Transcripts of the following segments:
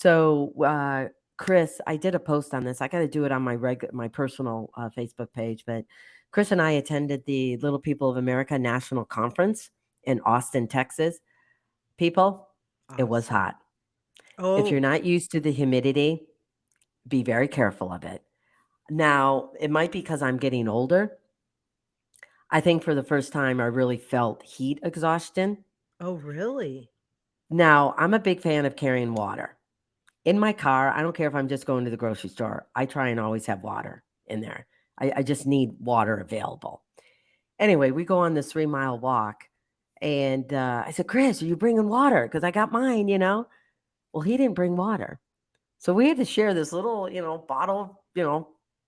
So, Chris, I did a post on this. I got to do it on my personal Facebook page. But Chris and I attended the Little People of America National Conference in Austin, Texas. People, it was Awesome. hot. If you're Oh, not used to the humidity, be very careful of it. Now, it might be because I'm getting older. I think for the first time, I really felt heat exhaustion. oh, really? Now, I'm a big fan of carrying water. In my car, I don't care if I'm just going to the grocery store. I try and always have water in there. I just need water available. Anyway, we go on this 3 mile walk. And I said, Chris, are you bringing water? Because I got mine, you know? Well, he didn't bring water. So we had to share this little,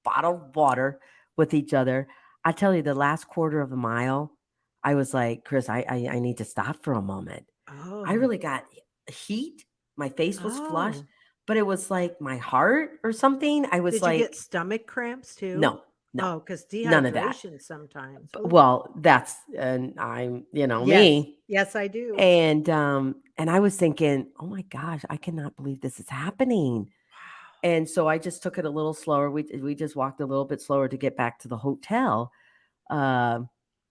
bottled water with each other. I tell you, the last quarter of a mile, I was like, Chris, I need to stop for a moment. I Oh, really got heat. My face was flushed, oh. but it was like my heart or something. I was Did you get like, stomach cramps too? no, no, Oh, because none of that. dehydration sometimes. Oh, Well, that's and I'm, yes. me. Yes, I do. And I was thinking, "Oh my gosh, I cannot believe this is happening." Wow. And so I just took it a little slower. We just walked a little bit slower to get back to the hotel. Um,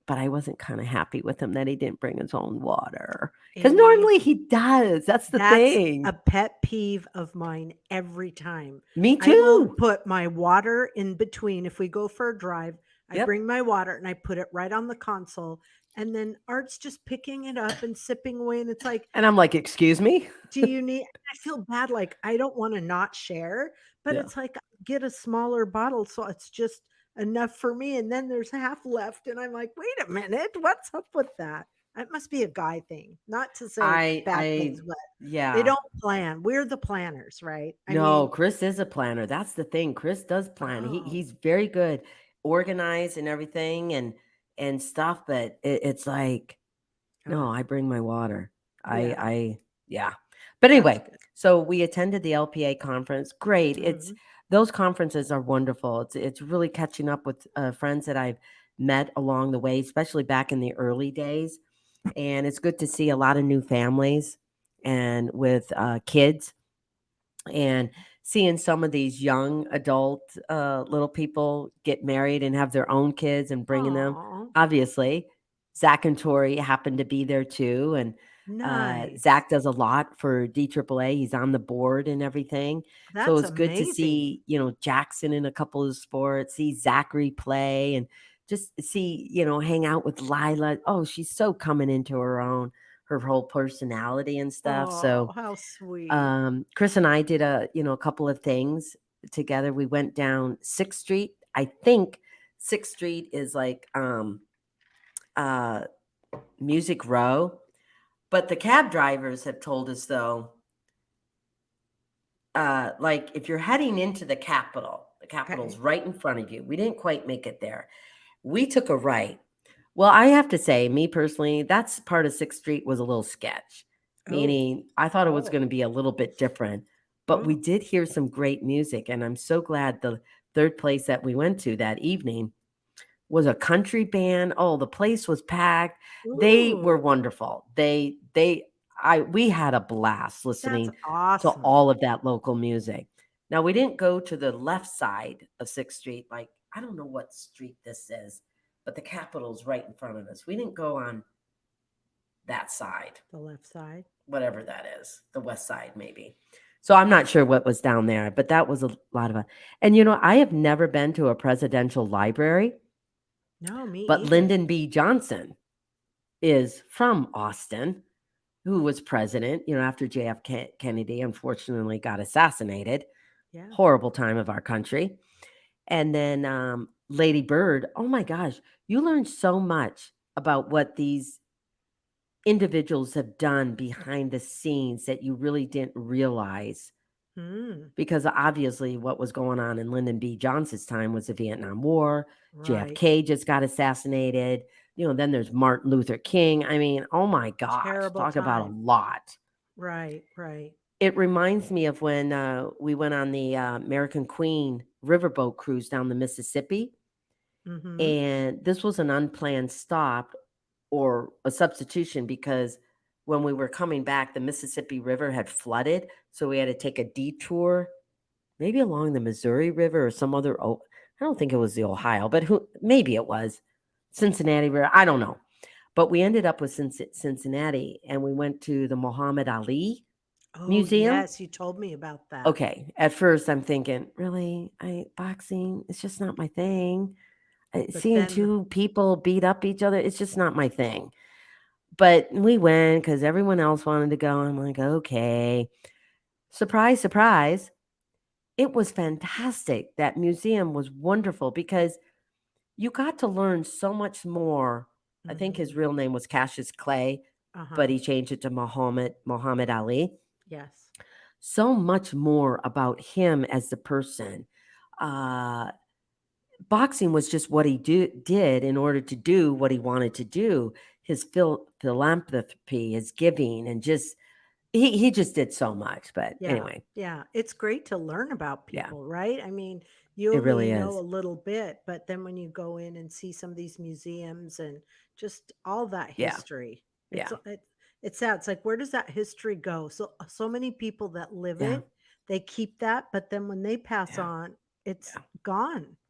but I wasn't kind of happy with him that he didn't bring his own water because Amy, normally he does. That's the that's thing. a pet peeve of mine every time. Me I will too. put my water in between. If we go for a drive, I Yep. bring my water and I put it right on the console. And then Art's just picking it up and sipping away. And it's like, And I'm like, "Excuse me?" do you need, I feel bad. Like, I don't want to not share, but Yeah. it's like, get a smaller bottle. So it's just enough for me. And then there's half left. And I'm like, wait a minute. What's up with that? It must be a guy thing. Not to say bad I things, but they yeah. don't plan. We're the planners, right? I No, mean, Chris is a planner. That's the thing. Chris does plan. oh, He's very good, organized and everything and stuff, but it's like, oh, no, I bring my water. yeah, I yeah. But that's anyway, good. so we attended the LPA conference. Great. It's Mhm. those conferences are wonderful. It's really catching up with friends that I've met along the way, especially back in the early days. And it's good to see a lot of new families and with kids and seeing some of these young adult little people get married and have their own kids and bringing them. Aw, Obviously, Zach and Tori happened to be there too, and nice. Zach does a lot for DAAA. He's on the board and everything, so That's it's good to amazing. see Jackson in a couple of sports, see Zachary play, and just see hang out with Lila. Oh, she's so coming into her own, her whole personality and stuff. Oh, So how sweet. Chris and I did a couple of things together. We went down 6th Street. I think 6th Street is like uh Music Row, but the cab drivers have told us though, like if you're heading into the Capitol's Okay. right in front of you. We didn't quite make it there. We took a right. Well, I have to say, me personally, that's part of 6th Street was a little sketch, Oh, meaning I thought it was oh, going to be a little bit different, but we oh, did hear some great music. And I'm so glad the third place that we went to that evening was a country band. Oh, the place was packed. They were ooh, wonderful. We had a blast that's listening to awesome. all of that local music. Now, we didn't go to the left side of 6th Street. Like, I don't know what street this is, but the Capitol's right in front of us. We didn't go on that side, The left side. whatever that is, the west side, maybe. So I'm not sure what was down there, but that was a lot of fun. And I have never been to a presidential library, No, me but either. Lyndon B. Johnson is from Austin, who was president, after JF Kennedy unfortunately got assassinated. Yeah. Horrible time of our country. And then Lady Bird, oh my gosh, you learn so much about what these individuals have done behind the scenes that you really didn't realize, Hmm. because obviously what was going on in Lyndon B. Johnson's time was the Vietnam War. Right. JFK just got assassinated. Then there's Martin Luther King. I mean, oh my gosh, Terrible talk about a time. lot. Right, right. It reminds me of when we went on the American Queen riverboat cruise down the Mississippi. Mhm. And this was an unplanned stop or a substitution because when we were coming back, the Mississippi River had flooded, so we had to take a detour, maybe along the Missouri River or some other. I don't think it was the Ohio, but maybe it was Cincinnati River. I don't know. But we ended up with Cincinnati, and we went to the Muhammad Ali Oh, Museum. yes, you told me about that. Okay, at first I'm thinking, really, boxing, it's just not my thing. But Seeing then two people beat up each other, it's just not my thing. But we went because everyone else wanted to go. I'm like, okay. Surprise, surprise. It was fantastic. That museum was wonderful because you got to learn so much more. I think his Mhm. real name was Cassius Clay, but Uh-huh. he changed it to Muhammad Ali. Yes. So much more about him as the person. Uh, Boxing was just what he did in order to do what he wanted to do. His philanthropy, his giving, and just he just did so much. But Yeah. anyway, Yeah. It's great to learn about yeah, people, right? I mean, you it only really know is. a little bit, but then when you go in and see some of these museums and just all that Yeah, history, yeah, it's sad. It's like, where does that history go? So many people that live yeah, it, they keep that, but then when they pass yeah, on, it's yeah. gone.